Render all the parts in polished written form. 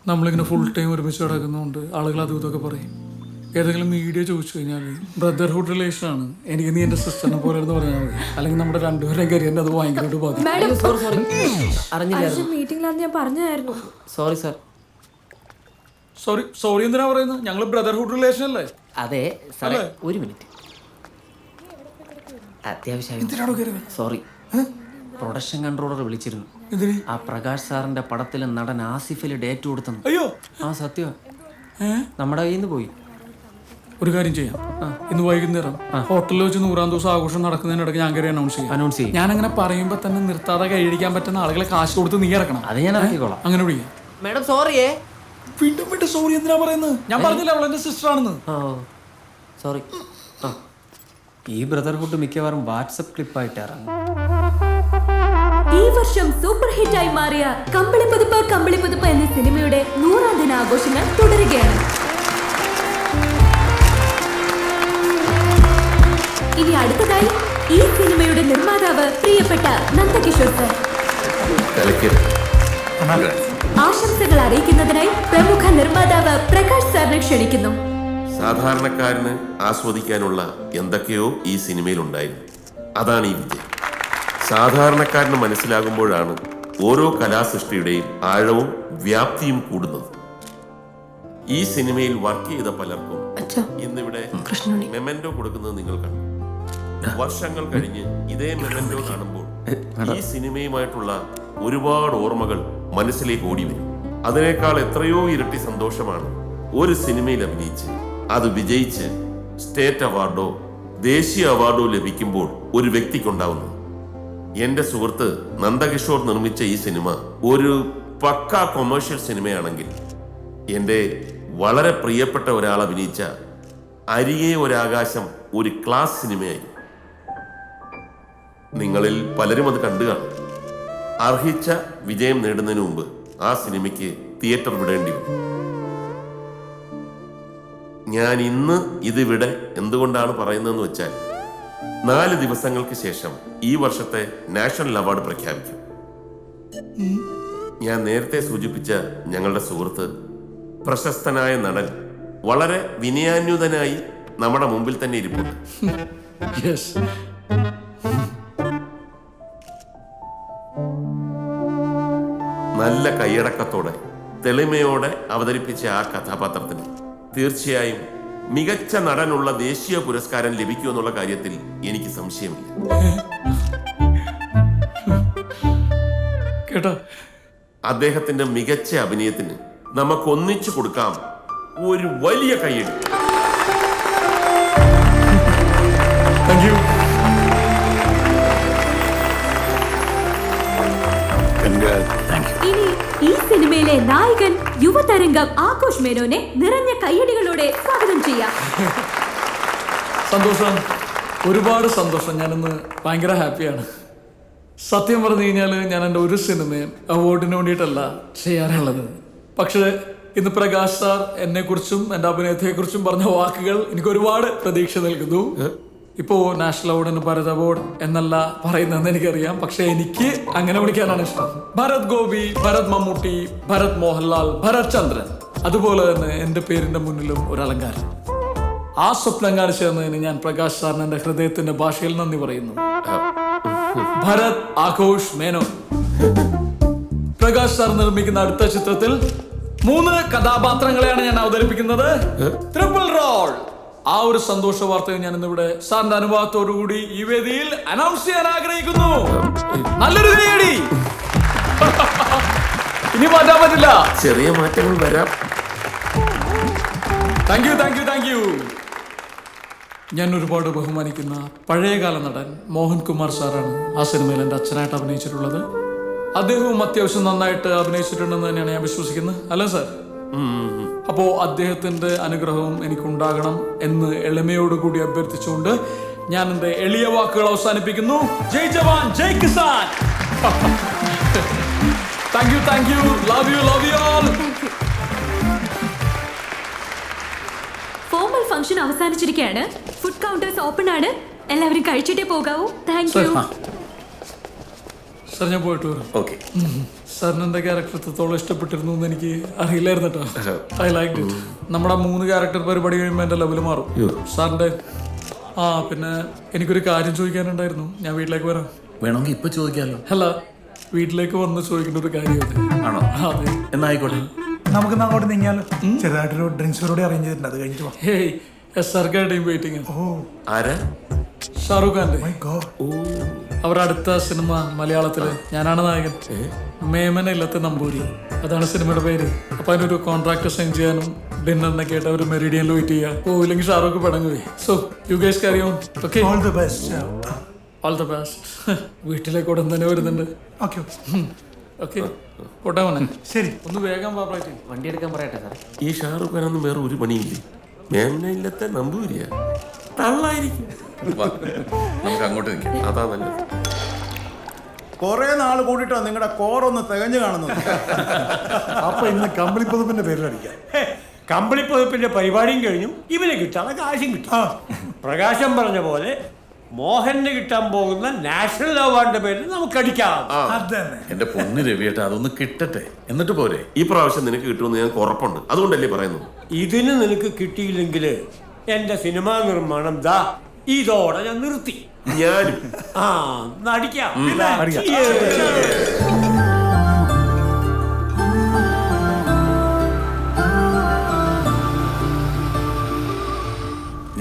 നമ്മളിങ്ങനെ full time ഒരുമിച്ച് കിടക്കുന്നതുകൊണ്ട് ആളുകൾ അതും ഇതൊക്കെ പറയും. ഏതെങ്കിലും മീഡിയ ചോദിച്ചു കഴിഞ്ഞാൽ ബ്രദർഹുഡ് റിലേഷൻ ആണ്, എനിക്ക് നീ എൻ്റെ സിസ്റ്ററിനെ പോലെ എന്ന് പറഞ്ഞാൽ മതി, അല്ലെങ്കിൽ നമ്മുടെ രണ്ടുപേരുടെയും കരിയറിനെ അത് ഭയങ്കരമായിട്ട് ബാധിക്കും. മീറ്റിംഗിലാണ് ഞാൻ പറഞ്ഞായിരുന്നു. Sorry sir. സോറി എന്തിനാ പറയുന്നത്? ഞങ്ങൾ ബ്രദർഹുഡ് റിലേഷൻ അല്ലേ? അതെ സാറേ, ഒരു മിനിറ്റ്. അത്യാവശ്യം സോറി. പ്രൊഡക്ഷൻ കൺട്രോളർ വിളിച്ചിരുന്നു. ആ പ്രകാശ് സാറിന്റെ പടത്തിലെ നടൻ ആസിഫില് ഡേറ്റ് കൊടുത്തു. അയ്യോ ആ സത്യം, നമ്മുടെ കയ്യിൽ നിന്ന് പോയി. ഒരു കാര്യം ചെയ്യാം, ഇന്ന് വൈകുന്നേരം ഹോട്ടലിൽ വെച്ച് 100ാം ദിവസം ആഘോഷം നടക്കുന്നതിനിടയ്ക്ക് ഞാൻ കയറി അനൗൺസ് ചെയ്യും. ഞാൻ അങ്ങനെ പറയുമ്പോൾ തന്നെ നിർത്താതെ കൈയടിക്കാൻ പറ്റുന്ന ആളുകളെ കാശ് കൊടുത്ത് നീ ഇറക്കണം. അത് ഞാൻ ഇറക്കിക്കോളാം. അങ്ങനെ വിളിക്കാം. മാഡം സോറിയേ. വീണ്ടും സോറി എന്തിനാ പറയുന്നത്? ഞാൻ പറഞ്ഞില്ല അവൾ എന്റെ സിസ്റ്റർ ആണെന്ന്. സോറി. ഈ ബ്രദർഹുഡ് മിക്കവാറും വാട്സപ്പ് ക്ലിപ്പായിട്ട് ഇറങ്ങും. ഈ വർഷം സൂപ്പർ ഹിറ്റായി മാറിയ കമ്പിളിപ്പുതുപ്പ് എന്ന സിനിമയുടെ 100ാം ദിനാഘോഷങ്ങൾ തുടരുകയാണ്. ഇനി അടുത്തതായി ഈ സിനിമയുടെ നിർമ്മാതാവ് പ്രിയപ്പെട്ട നന്ദകിഷോർ സർ. ആശംസകൾ അറിയിക്കുന്നതിനായി പ്രമുഖ നിർമ്മാതാവ് പ്രകാശ് സാറിനെ ക്ഷണിക്കുന്നു. സാധാരണക്കാരന് ആസ്വദിക്കാനുള്ള എന്തൊക്കെയോ ഈ സിനിമയിൽ ഉണ്ടായിരുന്നു. അതാണ് ഈ വിജയം. സാധാരണക്കാരന് മനസ്സിലാകുമ്പോഴാണ് ഓരോ കലാസൃഷ്ടിയുടെയും ആഴവും വ്യാപ്തിയും കൂടുന്നത്. ഈ സിനിമയിൽ വർക്ക് ചെയ്ത പലർക്കും ഇന്നിവിടെ മെമന്റോ കൊടുക്കുന്നത് നിങ്ങൾ കണ്ടു. വർഷങ്ങൾ കഴിഞ്ഞ് ഇതേ മെമന്റോ കാണുമ്പോൾ ഈ സിനിമയുമായിട്ടുള്ള ഒരുപാട് ഓർമ്മകൾ മനസ്സിലേക്ക് ഓടി വരും. അതിനേക്കാൾ എത്രയോ ഇരട്ടി സന്തോഷമാണ് ഒരു സിനിമയിൽ അഭിനയിച്ച് അത് വിജയിച്ച് സ്റ്റേറ്റ് അവാർഡോ ദേശീയ അവാർഡോ ലഭിക്കുമ്പോൾ ഒരു വ്യക്തിക്കുണ്ടാവുന്നത്. എന്റെ സുഹൃത്ത് നന്ദകിഷോർ നിർമ്മിച്ച ഈ സിനിമ ഒരു പക്കാ കൊമേഴ്ഷ്യൽ സിനിമയാണെങ്കിൽ എന്റെ വളരെ പ്രിയപ്പെട്ട ഒരാൾ അഭിനയിച്ച അരികെ ഒരാകാശം ഒരു ക്ലാസ് സിനിമയായിരുന്നു. നിങ്ങളിൽ പലരും അത് കണ്ടു കാണും. അർഹിച്ച വിജയം നേടുന്നതിന് മുമ്പ് ആ സിനിമയ്ക്ക് തിയേറ്റർ വിടേണ്ടി വന്നു. ഞാൻ ഇന്ന് ഇതിവിടെ എന്തുകൊണ്ടാണ് പറയുന്നതെന്ന് വെച്ചാൽ 4 ദിവസങ്ങൾക്ക് ശേഷം ഈ വർഷത്തെ നാഷണൽ അവാർഡ് പ്രഖ്യാപിക്കും. ഞാൻ നേരത്തെ സൂചിപ്പിച്ച ഞങ്ങളുടെ സുഹൃത്ത് പ്രശസ്തനായ നടൻ വളരെ വിനയാന്യുതനായി നമ്മുടെ മുമ്പിൽ തന്നെ ഇരിപ്പുണ്ട്. നല്ല കൈയടക്കത്തോടെ തെളിമയോടെ അവതരിപ്പിച്ച ആ കഥാപാത്രത്തിന് തീർച്ചയായും മികച്ച നടനുള്ള ദേശീയ പുരസ്കാരം ലഭിക്കുമെന്നുള്ള കാര്യത്തിൽ എനിക്ക് സംശയമില്ല. അദ്ദേഹത്തിന്റെ മികച്ച അഭിനയത്തിന് നമുക്ക് ഒന്നിച്ചു കൊടുക്കാം ഒരു വലിയ കൈയടി. ഇനി ഈ സിനിമയിലെ നായകൻ യുവതരംഗം ആഘോഷ് മേനോനെ നിറഞ്ഞ കയ്യടികളോടെ സ്വാഗതം ചെയ്യാം. സന്തോഷം, ഒരുപാട് സന്തോഷം. ഞാനിന്ന് ഭയങ്കര ഹാപ്പിയാണ്. സത്യം പറഞ്ഞു കഴിഞ്ഞാൽ ഞാൻ എൻ്റെ ഒരു സിനിമയും അവാർഡിന് വേണ്ടിയിട്ടല്ല ചെയ്യാറുള്ളത്. പക്ഷേ ഇന്ന് പ്രകാശ് സാർ എന്നെക്കുറിച്ചും എൻ്റെ അഭിനയത്തെക്കുറിച്ചും പറഞ്ഞ വാക്കുകൾ എനിക്ക് ഒരുപാട് പ്രതീക്ഷ നൽകുന്നു. ഇപ്പോ നാഷണൽ അവാർഡിന് ഭാരത് അവാർഡ് എന്നല്ല പറയുന്നതെന്ന് എനിക്കറിയാം, പക്ഷെ എനിക്ക് അങ്ങനെ വിളിക്കാനാണ് ഇഷ്ടം. ഭരത് ഗോപി, ഭരത് മമ്മൂട്ടി, ഭരത് മോഹൻലാൽ, ഭരത് ചന്ദ്രൻ, അതുപോലെ തന്നെ എൻ്റെ പേരിന്റെ മുന്നിലും ഒരു അലങ്കാരം. ആ സ്വപ്നം കാണിച്ചു തന്നതിന് ഞാൻ പ്രകാശ് സാറിന് എൻ്റെ ഹൃദയത്തിന്റെ ഭാഷയിൽ നന്ദി പറയുന്നു. ഭരത് ആഘോഷ് മേനോൻ. പ്രകാശ് സാർ നിർമ്മിക്കുന്ന അടുത്ത ചിത്രത്തിൽ 3 കഥാപാത്രങ്ങളെയാണ് ഞാൻ അവതരിപ്പിക്കുന്നത്. Triple role. ആ ഒരു സന്തോഷ വാർത്തയെ ഞാൻ ഇന്നിവിടെ സാറിന്റെ അനുഭവത്തോടുകൂടി ഈ വേദിയിൽ അനൗൺസ് ചെയ്യാൻ ആഗ്രഹിക്കുന്നു. നല്ലൊരു കൈയടി. ഇനി മാറ്റാൻ പറ്റില്ല, ചെറിയ മാറ്റങ്ങൾ വരാം. Thank you. ഞാൻ ഒരുപാട് ബഹുമാനിക്കുന്ന പഴയകാല നടൻ മോഹൻകുമാർ സാറാണ് ആ സിനിമയിൽ എൻ്റെ അച്ഛനായിട്ട് അഭിനയിച്ചിട്ടുള്ളത്. അദ്ദേഹവും അത്യാവശ്യം നന്നായിട്ട് അഭിനയിച്ചിട്ടുണ്ടെന്ന് തന്നെയാണ് ഞാൻ വിശ്വസിക്കുന്നത്, അല്ലേ സാർ? അപ്പോ അദ്ദേഹത്തിന്റെ അനുഗ്രഹവും എനിക്കുണ്ടാകണം എന്ന് എളിമയോടുകൂടി അഭ്യർത്ഥിച്ചുകൊണ്ട് ഞാൻ എന്റെ എളിയ വാക്കുകൾ അവസാനിപ്പിക്കുന്നു. ജയ് ജവാൻ, ജയ് കിസാൻ. Thank you. Love you all. Formal function അവസാനിച്ചിരിക്കുകയാണ്. ഫുഡ് കൗണ്ടേഴ്സ് ഓപ്പൺ ആണ്. എല്ലാവരും കഴിച്ചിട്ടേ പോകാവൂ. Thank you. സാർ ഞാൻ പോയിട്ട് വരാം. ഓക്കെ. സാറിന് എന്റെ ക്യാരക്ടർ എത്രത്തോളം ഇഷ്ടപ്പെട്ടിരുന്നു എന്ന് എനിക്ക് അറിയില്ലായിരുന്നു കേട്ടോ. I like it. നമ്മുടെ 3 ക്യാരക്ടർ പരിപാടി കഴിയുമ്പോൾ എന്റെ ലെവൽ മാറും. സാറിന്റെ പിന്നെ എനിക്കൊരു കാര്യം ചോദിക്കാനുണ്ടായിരുന്നു. ഞാൻ വീട്ടിലേക്ക് വരാം. വേണമെങ്കിൽ ഇപ്പൊ ചോദിക്കാമല്ലോ. അല്ല, വീട്ടിലേക്ക് വന്ന് ചോദിക്കേണ്ട ഒരു കാര്യം ആണോ? അതെ. എന്നായിക്കോട്ടെ. നമുക്കിന്ന് അങ്ങോട്ട് നീങ്ങിയാലോ? ചെറുതായിട്ടൊരു ഡ്രിങ്ക്സ് കൂടി അറേഞ്ച് ചെയ്തിട്ടുണ്ട്, അത് കഴിഞ്ഞിട്ട് പോകാം. Hey, SRK team waiting. ആരാ? ഷാറൂഖ് ഖാന്റെ. My God. അവരുടെ അടുത്ത സിനിമ മലയാളത്തില് ഞാനാണ് നായകൻ. മേമന ഇല്ലത്തെ നമ്പൂരി, അതാണ് സിനിമയുടെ പേര്. അപ്പൊ അതിനൊരു കോൺട്രാക്ട് സൈൻ ചെയ്യാനും ഡിന്നറിനൊക്കെ ആയിട്ട് ഒരു മെറിഡിയനിൽ വെയിറ്റ് ചെയ്യാം. പോയില്ലെങ്കിൽ ഷാറൂഖ് പടങ്ങുപോയി. So you guys carry on. Okay, all the best. All the best. വീട്ടിലേക്ക് ഉടൻ തന്നെ വരുന്നുണ്ട്. ഓക്കെ ഓക്കെ, പോട്ടെ മോനെ. ശരി. ഒന്ന് വേഗം വാ ഫ്ലൈറ്റ്. വണ്ടി എടുക്കാൻ പറയട്ടെ സാറേ. ഈ ഷാറുഖ് ഖാനൊന്നും വേറെ ഒരു പണിയില്ലേ? മേമനയില്ലത്തെ നമ്പൂരിയ തള്ളായിരിക്കും. നമുക്ക് അങ്ങോട്ട് നിൽക്കാം. അതാ നല്ലത്. കുറെ നാൾ കൂടിയിട്ടോ നിങ്ങളുടെ കോറൊന്ന് തികഞ്ഞു കാണുന്നത്. അപ്പൊ ഇന്ന് കമ്പിളിപ്പതുപ്പിന്റെ പേരിലടിക്കാം. കമ്പിളിപ്പതിപ്പിന്റെ പരിപാടിയും കഴിഞ്ഞു. ഇവന് കിട്ടാനുള്ള കാശും കിട്ടും. പ്രകാശം പറഞ്ഞ പോലെ മോഹന് കിട്ടാൻ പോകുന്ന നാഷണൽ അവാർഡിന്റെ പേരിൽ നമുക്ക് അടിക്കാം. അതന്നെ. എന്റെ പൊന്ന് രവിയേട്ടാ, അതൊന്ന് കിട്ടട്ടെ, എന്നിട്ട് പോരെ. ഈ പ്രാവശ്യം നിനക്ക് കിട്ടുമെന്ന് ഞങ്ങൾക്ക് ഉറപ്പുണ്ട്. അതുകൊണ്ടല്ലേ പറയുന്നു. ഇതിന് നിനക്ക് കിട്ടിയില്ലെങ്കിൽ എന്റെ സിനിമാ നിർമ്മാണം ദാ ഇതോടെ ഞാൻ നിർത്തി. ഞാനും നടിക്കാം.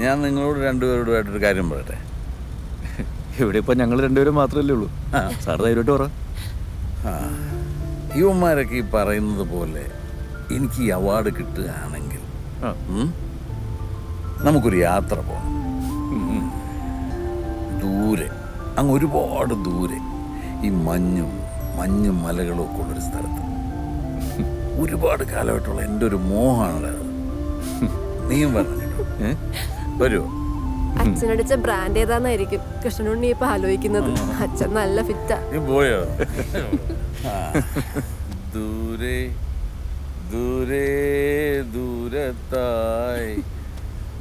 ഞാൻ നിങ്ങളോട് രണ്ടുപേരോടുമായിട്ടൊരു കാര്യം പറയട്ടെ. ഇവിടെ ഇപ്പൊ ഞങ്ങൾ രണ്ടുപേരും മാത്രമല്ലേ ഉള്ളൂ. സാർ ധൈര്യമായിട്ട് പറ. യുവന്മാരൊക്കെ ഈ പറയുന്നത് പോലെ എനിക്ക് ഈ അവാർഡ് കിട്ടുകയാണെങ്കിൽ നമുക്കൊരു യാത്ര പോകണം. ദൂരെ, അങ്ങ് ഒരുപാട് ദൂരെ, ഈ മഞ്ഞും മലകളും ഒക്കെ ഉള്ളൊരു സ്ഥലത്ത്. ഒരുപാട് കാലമായിട്ടുള്ള എൻ്റെ ഒരു മോഹമാണ് അത്. നീയും പറഞ്ഞു വരുമോ? അച്ഛനടിച്ച ബ്രാൻഡ് ഏതാന്നായിരിക്കും കൃഷ്ണനുണ്ണി ഇപ്പൊ ആലോചിക്കുന്നത്. അച്ഛൻ നല്ല ഫിറ്റാ. നീ പോയോ? ദൂരെ ദൂരെ ദൂരത്തായി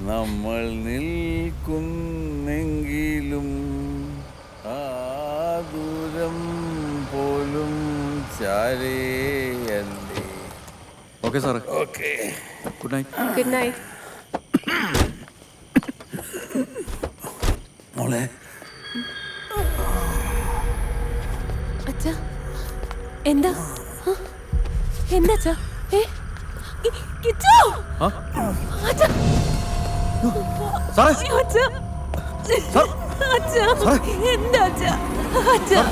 നമ്മൾ നിൽക്കുന്നെങ്കിലും ആ ദൂരം പോലും ചാരയല്ലേ. ഓക്കെ സാറേ. Okay, good night. Good night. മോളെ. അച്ഛാ, എന്താ എന്താ അച്ഛാ? കിച്ചു! അച്ഛാ! സാറേ, അയ്യോ, അച്ഛാ! അച്ഛാ! എന്താ അച്ഛാ? അച്ഛാ!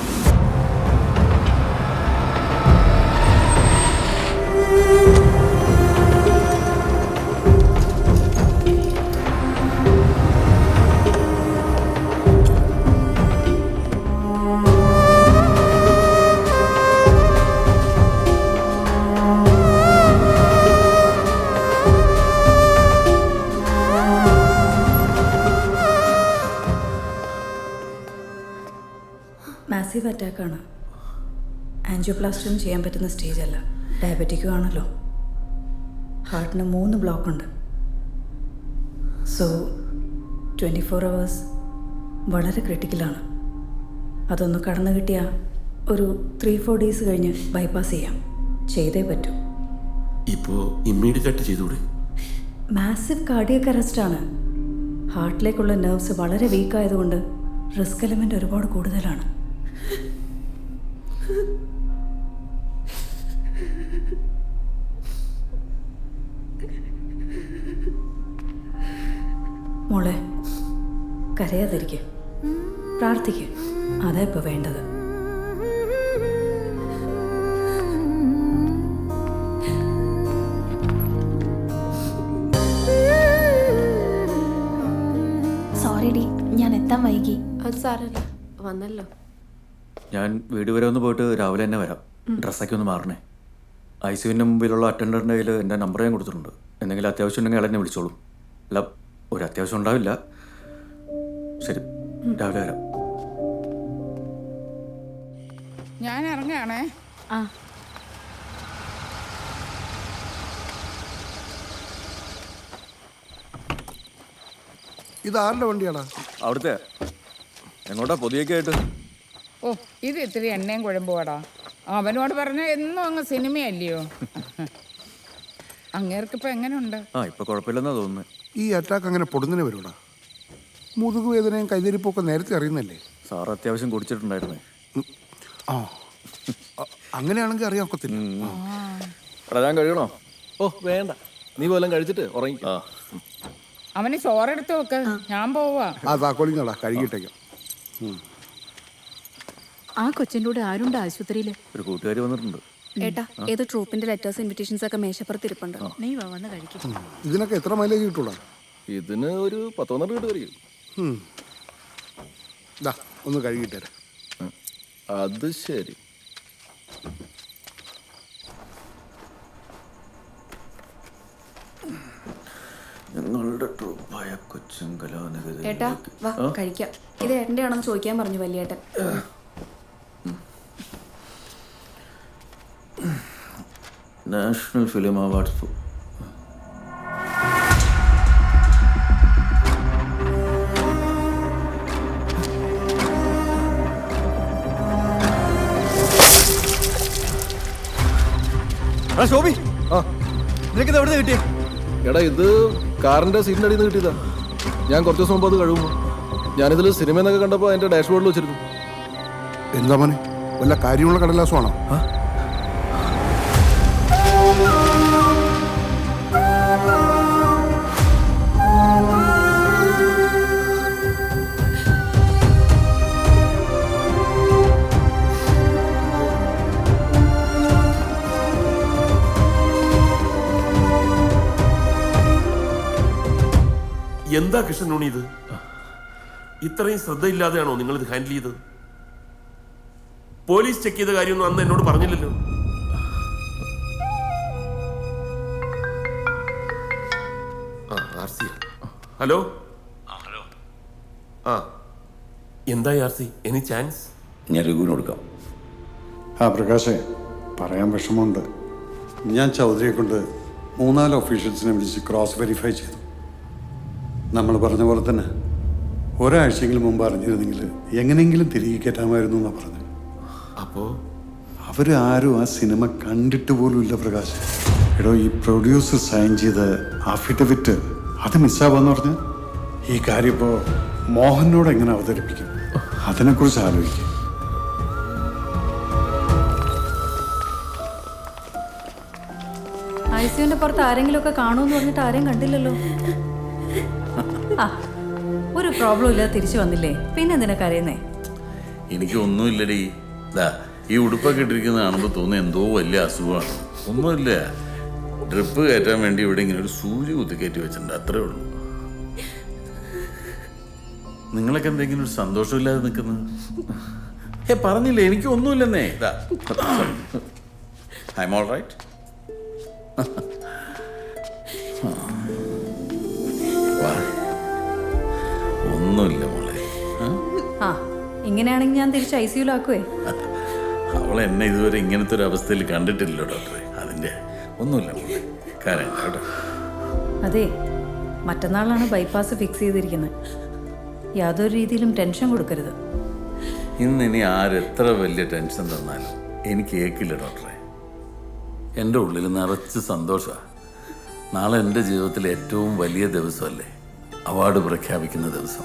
മാസീവ് അറ്റാക്കാണ്. ആൻജിയോപ്ലാസ്റ്റിയും ചെയ്യാൻ പറ്റുന്ന സ്റ്റേജ് അല്ല. ഡയബറ്റിക്കും ആണല്ലോ. ഹാർട്ടിന് 3 ബ്ലോക്കുണ്ട്. സോ 24 hours വളരെ ക്രിട്ടിക്കലാണ്. അതൊന്ന് കടന്നു കിട്ടിയാൽ ഒരു 3-4 days കഴിഞ്ഞ് ബൈപ്പാസ് ചെയ്യാം. ചെയ്തേ പറ്റൂ. ഇപ്പോ ഇമ്മീഡിയറ്റ് ചെയ്തൂടെ? മാസീവ് കാർഡിയക് അറസ്റ്റാണ്. ഹാർട്ടിലേക്കുള്ള നെർവ്സ് വളരെ വീക്കായതുകൊണ്ട് റിസ്ക് എലമെൻ്റ് ഒരുപാട് കൂടുതലാണ്. മോളെ, കരയാതിരിക്കുക, പ്രാർത്ഥിക്കുക. അതാ ഇപ്പോൾ വേണ്ടത്. സോറി ഡി, ഞാൻ എത്താൻ വൈകി. അത് സാരല്ല, വന്നല്ലോ. ഞാൻ വീട് വരെ ഒന്ന് പോയിട്ട് രാവിലെ തന്നെ വരാം. ഡ്രസ്സൊക്കെ ഒന്ന് മാറണേ. ICUവിൻ്റെ മുമ്പിലുള്ള അറ്റൻഡറിൻ്റെ കയ്യിൽ എൻ്റെ നമ്പർ ഞാൻ കൊടുത്തിട്ടുണ്ട്. എന്തെങ്കിലും അത്യാവശ്യം ഉണ്ടെങ്കിൽ അയാളെന്നെ വിളിച്ചോളൂ. അല്ല, ഒരു അത്യാവശ്യം ഉണ്ടാവില്ല. ശരി, രാവിലെ വരാം. ഞാൻ ഇറങ്ങുകയാണേ. ഇത് ആരുടെ വണ്ടിയാണോ? അവിടുത്തെ എങ്ങോട്ടാ പൊതിയൊക്കെ ആയിട്ട്? ഓ, ഇത് ഇത്തിരി എണ്ണയും കുഴമ്പുവാടാ. അവനോട് പറഞ്ഞ എന്നും അങ്ങ് സിനിമയല്ലയോ. അങ്ങേർക്കിപ്പോ എങ്ങനെയുണ്ട്? ഇപ്പൊ കുഴപ്പമില്ലെന്നാ തോന്നുന്നത്. ഈ അറ്റാക്ക് അങ്ങനെ പൊടുന്നതിന് വരൂടാ. മുതുകുവേദനയും കൈതരിപ്പൊക്കെ നേരത്തെ അറിയുന്നല്ലേ? സാർ അത്യാവശ്യം കുടിച്ചിട്ടുണ്ടായിരുന്നേ. അങ്ങനെയാണെങ്കിൽ അറിയാൻ ഒക്കത്തില്ല. ഞാൻ കഴിയണോ? ഓ വേണ്ട, നീ പോലും കഴിച്ചിട്ട് ഉറങ്ങി. അവന് ചോറെടുത്ത് വെക്ക്, ഞാൻ പോവാ. താക്കോലിങ്ങളാ കഴുകിയിട്ടേക്കാം. ആ കൊച്ചിൻ്റെ കൂടെ ആരുണ്ട് ആശുപത്രിയില്? ഒരു കൂട്ടുകാരി വന്നിട്ടുണ്ട്. ഏട്ടാ, ഏത് ട്രൂപ്പിന്റെ ലെറ്റേഴ്സ് ഇൻവിറ്റേഷൻസ് ഒക്കെ മേശപ്പുറത്ത് ഇരിപ്പുണ്ട്. നീ വന്ന് കഴിക്കും. ഇതിനൊക്കെ എത്ര മൈലേജ് കിട്ടൂടാ? ഇതിന് ഒരു 10-12 കിട്ടുമായിരിക്കും. ഒന്ന് കഴുകിയിട്ടേരാ. അത് ശരി. ഞങ്ങളുടെ ട്രൂപ്പായ കൊച്ചും കലാനികത. ഏട്ടാ വാ കഴിക്കാം. ഇത് ഏട്ടൻ്റെ ആണെന്ന് ചോദിക്കാൻ പറഞ്ഞു വലിയേട്ടൻ. National film awards. ശോഭി, നിനക്കിത് എവിടെ കിട്ടിയ? എടാ ഇത് കാറിന്റെ സീറ്റിന്റെ അടിയിൽ നിന്ന് കിട്ടിയതാ. ഞാൻ കുറച്ച് ദിവസം മുമ്പ് അത് കഴിയുമ്പോൾ ഞാനിതിൽ സിനിമ എന്നൊക്കെ കണ്ടപ്പോൾ അതിന്റെ ഡാഷ്ബോർഡിൽ വെച്ചിരുന്നു. എന്താ മോനെ, വല്ല കാര്യമുള്ള കടലാസമാണോ? എന്താ കൃഷ്ണനുണ്ണി ഇത്? ഇത്രയും ശ്രദ്ധയില്ലാതെയാണോ നിങ്ങൾ ഇത് ഹാൻഡിൽ ചെയ്തത്? പോലീസ് ചെക്ക് ചെയ്ത കാര്യമൊന്നും അന്ന് എന്നോട് പറഞ്ഞില്ലല്ലോ. ഹലോ. എന്തായി ആർസി, എനി ചാൻസ്? ഞാൻ രഘുവിന് കൊടുക്കാം. പ്രകാശേ, പറയാൻ വിഷമമുണ്ട്. ഞാൻ ചൗധരിയെ കൊണ്ട് 3-4 ഒഫീഷ്യൽസിനെ വിളിച്ച് ക്രോസ് വെരിഫൈ ചെയ്തു. നമ്മൾ പറഞ്ഞ പോലെ തന്നെ ഒരാഴ്ചയെങ്കിലും മുമ്പ് അറിഞ്ഞിരുന്നെങ്കിൽ എങ്ങനെയെങ്കിലും തിരികെ കയറ്റാമായിരുന്നു എന്നാണ് പറഞ്ഞത്. അപ്പോൾ അവരാരും ആ സിനിമ കണ്ടിട്ട് പോലും ഇല്ല പ്രകാശ്. എടോ, ഈ പ്രൊഡ്യൂസർ സൈൻ ചെയ്ത അഫിഡവിറ്റ് അത് മിസ്സാവാന്ന് പറഞ്ഞ് ഈ കാര്യം ഇപ്പോൾ മോഹനോട് എങ്ങനെ അവതരിപ്പിക്കും? അതിനെക്കുറിച്ച് ആലോചിക്കും. ഐസിയുവിന്റെ പുറത്ത് ആരെങ്കിലും ഒക്കെ കാണുമെന്ന് പറഞ്ഞിട്ട് ആരെയും കണ്ടില്ലല്ലോ. ഒരു പ്രോബ്ലം ഇല്ലാതെ തിരിച്ചു വന്നില്ലേ, പിന്നെ നിനക്ക് അറിയുന്നേ? എനിക്ക് ഒന്നുമില്ലടി. ഈ ഉടുപ്പൊക്കെ ഇട്ടിരിക്കുന്ന കാണുമ്പോൾ തോന്നുന്നു എന്തോ വലിയ അസുഖമാണ്. ഒന്നുമില്ല, ഡ്രിപ്പ് കയറ്റാൻ വേണ്ടി ഇവിടെ ഇങ്ങനെ ഒരു സൂര്യ കുത്തിക്കയറ്റി വെച്ചിട്ടുണ്ട്, അത്രേ ഉള്ളൂ. നിങ്ങളൊക്കെ എന്തെങ്കിലും ഒരു സന്തോഷമില്ലാതെ നിൽക്കുന്നത്? പറഞ്ഞില്ലേ എനിക്ക് ഒന്നുമില്ലെന്നേ. I am all right. ഒന്നുമില്ല മോളെ. ഇങ്ങനെയാണെങ്കിൽ ഞാൻ തിരിച്ച് ICUലാക്കുവേ. അവൾ എന്നെ ഇതുവരെ ഇങ്ങനത്തെ ഒരു അവസ്ഥയിൽ കണ്ടിട്ടില്ലല്ലോ ഡോക്ടറെ. അതിൻ്റെ ഒന്നുമില്ല മോളെ, കാര്യം കേട്ടോ. അതെ, മറ്റന്നാളാണ് ബൈപ്പാസ് ഫിക്സ് ചെയ്തിരിക്കുന്നത്. യാതൊരു രീതിയിലും ടെൻഷൻ കൊടുക്കരുത്. ഇനി ആരെത്ര വലിയ ടെൻഷൻ തന്നാലും എനിക്ക് ഏക്കില്ല ഡോക്ടറെ. എൻ്റെ ഉള്ളിൽ നിറച്ച് സന്തോഷമാണ്. നാളെ എൻ്റെ ജീവിതത്തിലെ ഏറ്റവും വലിയ ദിവസമല്ലേ, അവാർഡ് പ്രഖ്യാപിക്കുന്ന ദിവസം.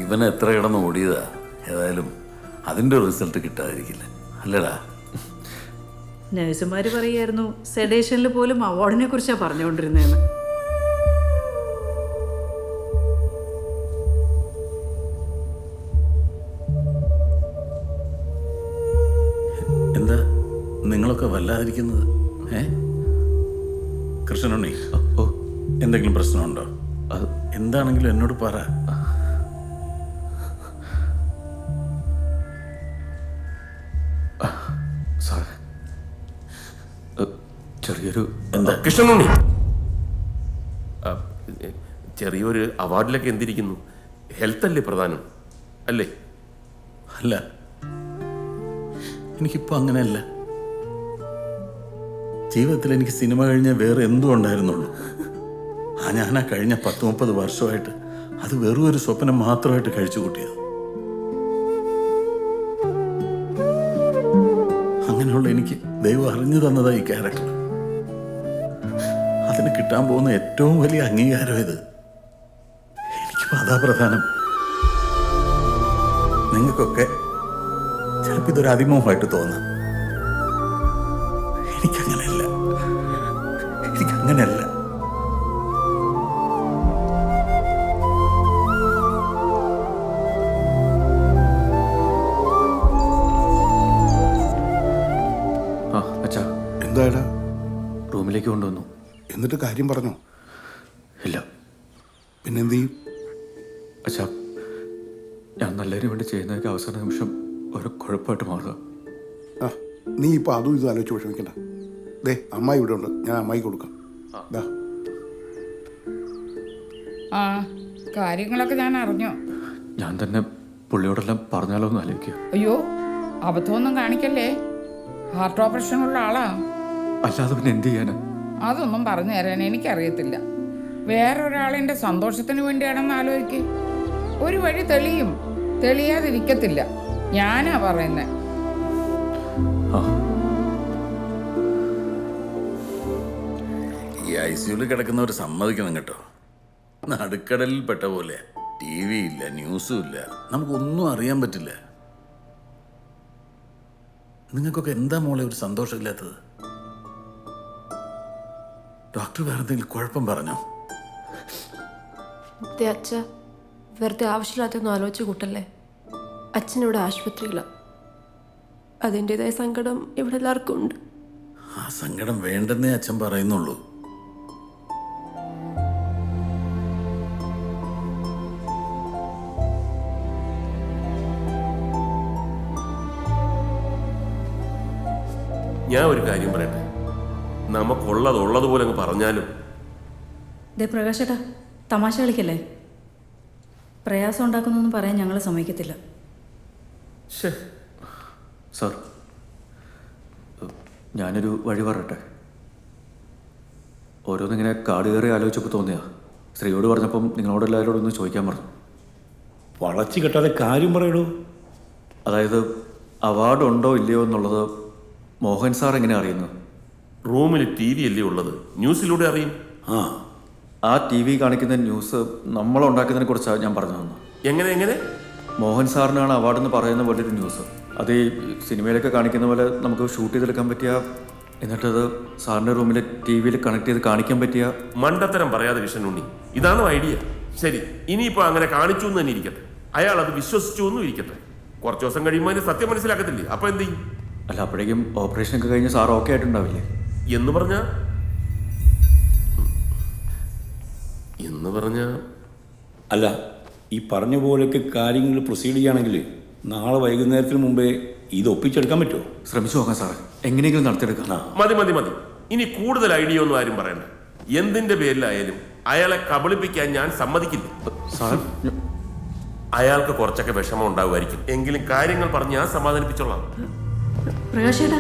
ഇവനെ എത്ര കിടന്ന് ഓടിയതാ, ഏതായാലും അതിൻ്റെ റിസൾട്ട് കിട്ടാതിരിക്കില്ല, അല്ലടാ? നഴ്സുമാർ പറയായിരുന്നു സെഡേഷനിൽ പോലും അവാർഡിനെ കുറിച്ചാണ് പറഞ്ഞുകൊണ്ടിരുന്നതെന്ന്. എന്താ നിങ്ങളൊക്കെ വല്ലാതിരിക്കുന്നത്? കൃഷ്ണനുണ്ണി, എന്തെങ്കിലും പ്രശ്നമുണ്ടോ? അത് എന്താണെങ്കിലും എന്നോട് പറ. ചെറിയൊരു എന്താ കൃഷ്ണനുണ്ണി, ചെറിയൊരു അവാർഡിലൊക്കെ എന്തിരിക്കുന്നു? ഹെൽത്ത് അല്ലേ പ്രധാനം, അല്ലേ? അല്ല, എനിക്കിപ്പോൾ അങ്ങനെയല്ല. ജീവിതത്തിൽ എനിക്ക് സിനിമ കഴിഞ്ഞാൽ വേറെ എന്തും ഉണ്ടായിരുന്നുള്ളൂ. ഞാൻ ആ കഴിഞ്ഞ 10-30 വർഷമായിട്ട് അത് വെറും ഒരു സ്വപ്നം മാത്രമായിട്ട് കഴിച്ചു കൂട്ടിയത്. അങ്ങനെയുള്ള എനിക്ക് ദൈവം അറിഞ്ഞു തന്നതാ ഈ ക്യാരക്ടർ. അതിന് കിട്ടാൻ പോകുന്ന ഏറ്റവും വലിയ അംഗീകാരം ഇത്. എനിക്കിപ്പോൾ അതാ പ്രധാനം. നിങ്ങൾക്കൊക്കെ ചിലപ്പോൾ ഇതൊരു അതിമോഹമായിട്ട് തോന്നാം. എനിക്കങ്ങനെയല്ല. എനിക്കങ്ങനെയല്ല. എന്താടാ? റൂമിലേക്ക് കൊണ്ടുവന്നു. എന്നിട്ട് കാര്യം പറഞ്ഞോ? ഇല്ല. പിന്നെന്ത് ചെയ്യും? അച്ഛാ, ഞാൻ നല്ലതിന് വേണ്ടി ചെയ്യുന്നതൊക്കെ അവസാന നിമിഷം ഒരു കുഴപ്പമായിട്ട് മാറുക. ആ, നീ ഇപ്പോൾ അതും ഇതും ആലോചിച്ച് വിഷമിക്കണ്ട. ദേ, അമ്മായി ഇവിടെ ഉണ്ട്, ഞാൻ അമ്മായി കൊടുക്കാം. ദാ. ആ, കാര്യങ്ങളൊക്കെ ഞാൻ അറിഞ്ഞു. ഞാൻ തന്നെ പുള്ളിയോടെല്ലാം പറഞ്ഞാലോ എന്ന് ആലോചിക്കുക. അയ്യോ, അബദ്ധമൊന്നും കാണിക്കല്ലേ. ഹാർട്ട് ഓപ്പറേഷനുള്ള ആളാ. അല്ലാതെ പിന്നെ എന്ത് ചെയ്യാനാ? അതൊന്നും പറഞ്ഞു തരാൻ എനിക്കറിയത്തില്ല. വേറൊരാളിൻ്റെ സന്തോഷത്തിന് വേണ്ടിയാണെന്ന് ആലോചിക്ക്. ഒരു വഴി തെളിയും, തെളിയാതിരിക്കത്തില്ല. ഞാനാ പറയുന്നത്. ഈ ICUവിൽ കിടക്കുന്നവർ സമ്മതിക്കണം കേട്ടോ. നടുക്കടലിൽ പെട്ട പോലെ. TV ഇല്ല, ന്യൂസും ഇല്ല, നമുക്കൊന്നും അറിയാൻ പറ്റില്ല. നിങ്ങൾക്കൊക്കെ എന്താ മോളെ ഒരു സന്തോഷമില്ലാത്തത്? ഡോക്ടർ വേറെ എന്തെങ്കിലും കുഴപ്പം പറഞ്ഞോ? അച്ഛ, വെറുതെ ആവശ്യമില്ലാത്തൊന്നും ആലോചിച്ച് കൂട്ടല്ലേ. അച്ഛനിവിടെ ആശുപത്രിയില്ല. അതിൻ്റെതായ സങ്കടം ഇവിടെ എല്ലാവർക്കും ഉണ്ട്. ആ സങ്കടം വേണ്ടെന്നേ അച്ഛൻ പറയുന്നുള്ളൂ. ഞാൻ ഒരു കാര്യം പറയട്ടെ, നമുക്കുള്ളത് ഉള്ളതുപോലെ അങ്ങ് പറഞ്ഞാലും. പ്രകാശേട്ടാ, തമാശ കളിക്കല്ലേ. പ്രയാസം ഉണ്ടാക്കുന്നൊന്നും പറയാൻ ഞങ്ങൾ സമ്മതിക്കത്തില്ല. സാർ, ഞാനൊരു വഴി പറയട്ടെ. ഓരോന്നിങ്ങനെ കാട് കയറി ആലോചിച്ചപ്പോൾ തോന്നിയാ. ശ്രീയോട് പറഞ്ഞപ്പം നിങ്ങളോടെല്ലാവരോടും ഒന്ന് ചോദിക്കാൻ പറഞ്ഞു. വളച്ചു കെട്ടാതെ കാര്യം പറയണു. അതായത് അവാർഡ് ഉണ്ടോ ഇല്ലയോ എന്നുള്ളത് മോഹൻ സാർ എങ്ങനെ അറിയുന്നത്? റൂമിൽ TV അല്ലേ ഉള്ളത്, ന്യൂസിലൂടെ അറിയും. ആ TV കാണിക്കുന്ന ന്യൂസ് നമ്മളുണ്ടാക്കുന്നതിനെ കുറിച്ചാണ് ഞാൻ പറഞ്ഞു തന്നു. എങ്ങനെ? മോഹൻ സാറിനാണ് അവാർഡ് എന്ന് പറയുന്ന പോലെ ഒരു ന്യൂസ്. അത് ഈ സിനിമയിലൊക്കെ കാണിക്കുന്ന പോലെ നമുക്ക് ഷൂട്ട് ചെയ്തെടുക്കാൻ പറ്റിയ, എന്നിട്ടത് സാറിൻ്റെ റൂമിൽ TV കണക്ട് ചെയ്ത് കാണിക്കാൻ പറ്റിയ. മണ്ടത്തരം പറയാതെ വിഷ്ണുണ്ണി, ഇതാണ് ഐഡിയ. ശരി, ഇനിയിപ്പോൾ അങ്ങനെ കാണിച്ചു എന്ന് തന്നെ ഇരിക്കട്ടെ. അയാൾ അത് വിശ്വസിച്ചു എന്നും ഇരിക്കട്ടെ. കുറച്ച് ദിവസം കഴിയുമ്പോൾ അതിന് സത്യം മനസ്സിലാക്കത്തില്ലേ? അപ്പോൾ എന്ത് ചെയ്യും? അല്ല, അപ്പോഴേക്കും ഓപ്പറേഷനൊക്കെ കഴിഞ്ഞ് സാർ ഓക്കെ ആയിട്ടുണ്ടാവില്ലേ? എന്ന് പറഞ്ഞ അല്ല, ഈ പറഞ്ഞ പോലെയൊക്കെ കാര്യങ്ങൾ പ്രൊസീഡ് ചെയ്യുകയാണെങ്കിൽ നാളെ വൈകുന്നേരത്തിന് മുമ്പേ ഇത് ഒപ്പിച്ചെടുക്കാൻ പറ്റുമോ? ശ്രമിച്ചു നോക്കാം സാറേ, എങ്ങനെയെങ്കിലും നടത്തിയെടുക്കാം. മതി. ഇനി കൂടുതൽ ഐഡിയ ഒന്നും ആരും പറയണ്ട. എന്തിന്റെ പേരിലായാലും അയാളെ കബളിപ്പിക്കാൻ ഞാൻ സമ്മതിക്കില്ല. സാർ, അയാൾക്ക് കുറച്ചൊക്കെ വിഷമം ഉണ്ടാവുമായിരിക്കും, എങ്കിലും കാര്യങ്ങൾ പറഞ്ഞ് ഞാൻ സമാധാനിപ്പിച്ചോളാം. പ്രകാശേട്ടാ,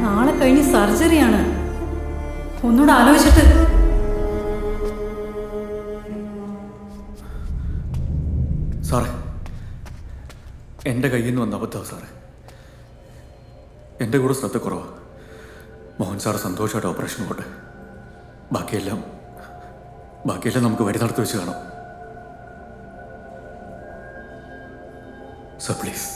നാളെ കഴിഞ്ഞ് സർജറിയാണ്. ഒന്നുകൂടെ ആലോചിച്ചിട്ട്. സാറേ, എൻ്റെ കയ്യിൽ നിന്ന് വന്ന അബദ്ധമാണ് സാറേ. എൻ്റെ കൂടെ ശ്രദ്ധ കുറവാണ്. മോഹൻ സാർ സന്തോഷമായിട്ട് ഓപ്പറേഷൻ പോട്ടെ. ബാക്കിയെല്ലാം നമുക്ക് വഴി നടത്തി വെച്ച് കാണാം. Sir please.